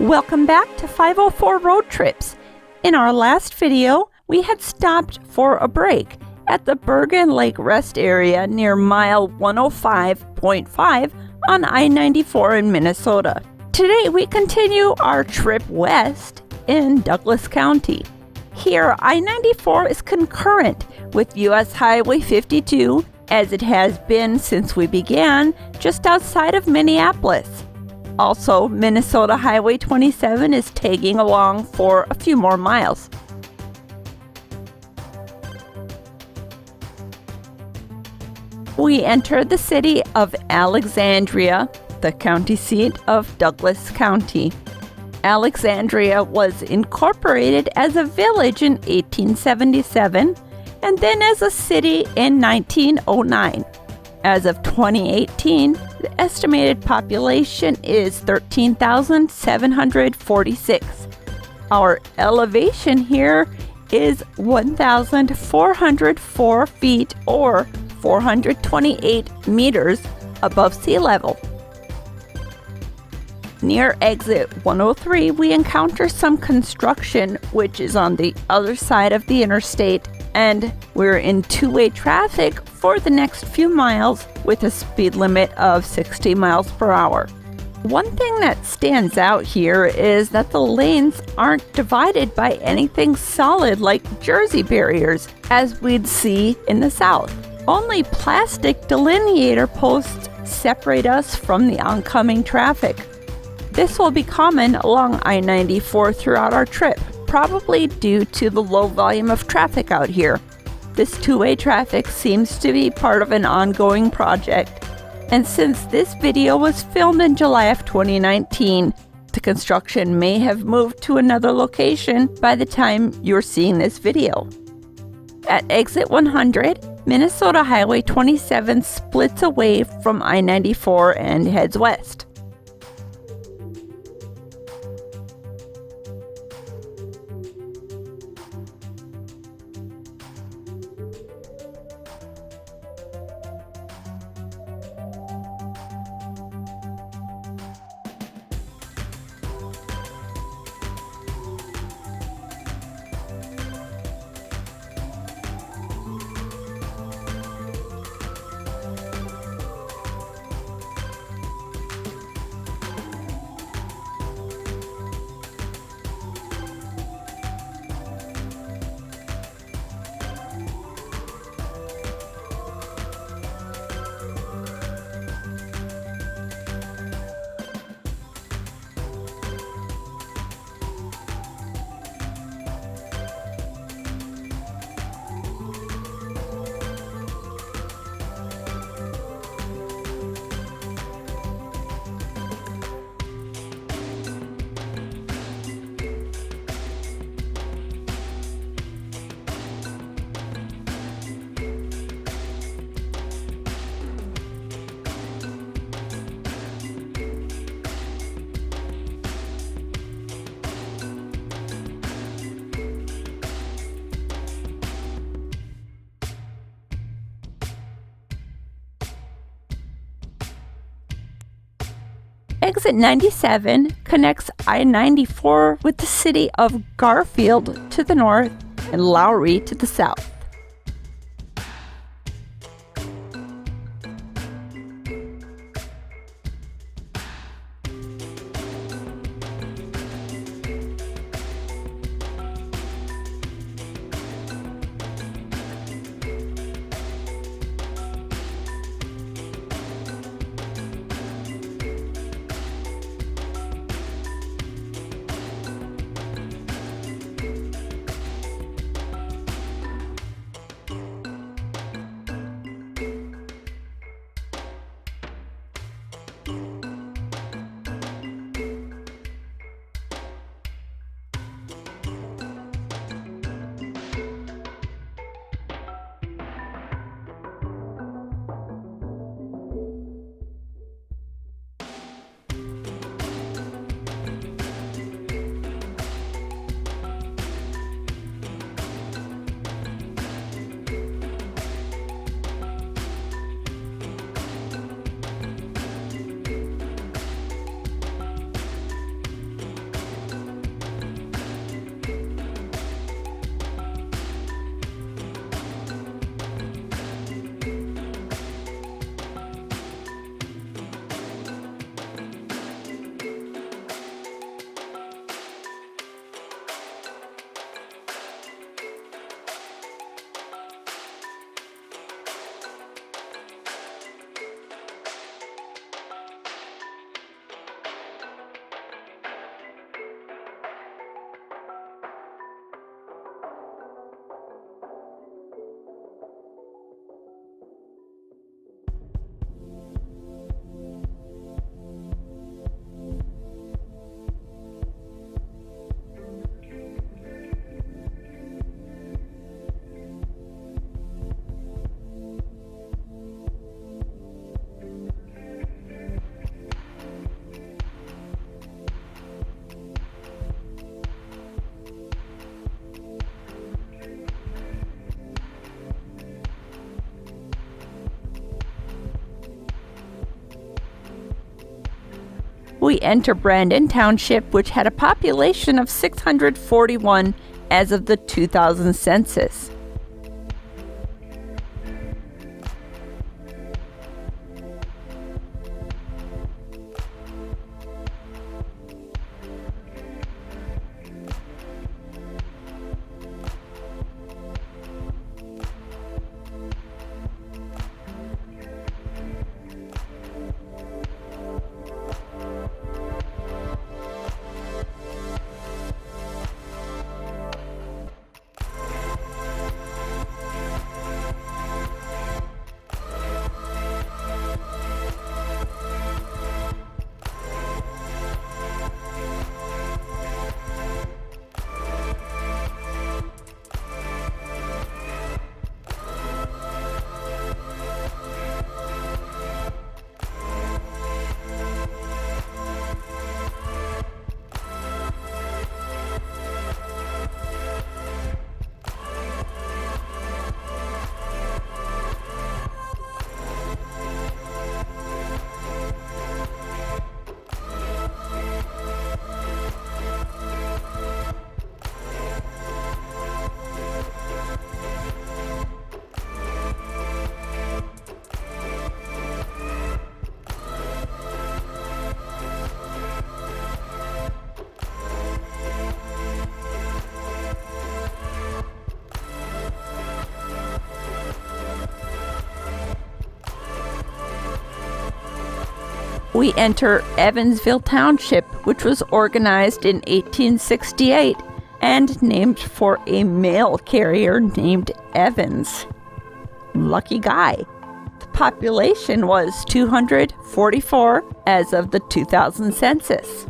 Welcome back to 504 Road Trips. In our last video, we had stopped for a break at the Bergen Lake Rest Area near mile 105.5 on I-94 in Minnesota. Today we continue our trip west in Douglas County. Here, I-94 is concurrent with US Highway 52, as it has been since we began, just outside of Minneapolis. Also, Minnesota Highway 27 is tagging along for a few more miles. We entered the city of Alexandria, the county seat of Douglas County. Alexandria was incorporated as a village in 1877 and then as a city in 1909. As of 2018, the estimated population is 13,746. Our elevation here is 1,404 feet or 428 meters above sea level. Near exit 103, we encounter some construction, which is on the other side of the interstate, and we're in two-way traffic for the next few miles with a speed limit of 60 miles per hour. One thing that stands out here is that the lanes aren't divided by anything solid like Jersey barriers, as we'd see in the south. Only plastic delineator posts separate us from the oncoming traffic. This will be common along I-94 throughout our trip, probably due to the low volume of traffic out here. This two-way traffic seems to be part of an ongoing project, and since this video was filmed in July of 2019, the construction may have moved to another location by the time you're seeing this video. At exit 100, Minnesota Highway 27 splits away from I-94 and heads west. Exit 97 connects I-94 with the city of Garfield to the north and Lowry to the south. We enter Brandon Township, which had a population of 641 as of the 2000 census. We enter Evansville Township, which was organized in 1868 and named for a mail carrier named Evans. Lucky guy. The population was 244 as of the 2000 census.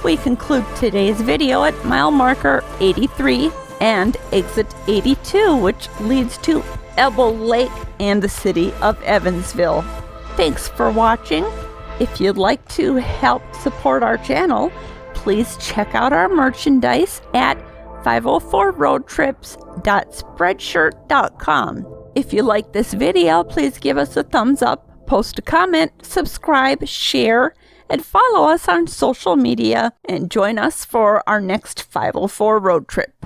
We conclude today's video at mile marker 83 and exit 82, which leads to Elbow Lake and the city of Evansville. Thanks for watching. If you'd like to help support our channel, please check out our merchandise at 504roadtrips.spreadshirt.com. If you like this video, please give us a thumbs up, post a comment, subscribe, share, and follow us on social media, and join us for our next 504 road trip.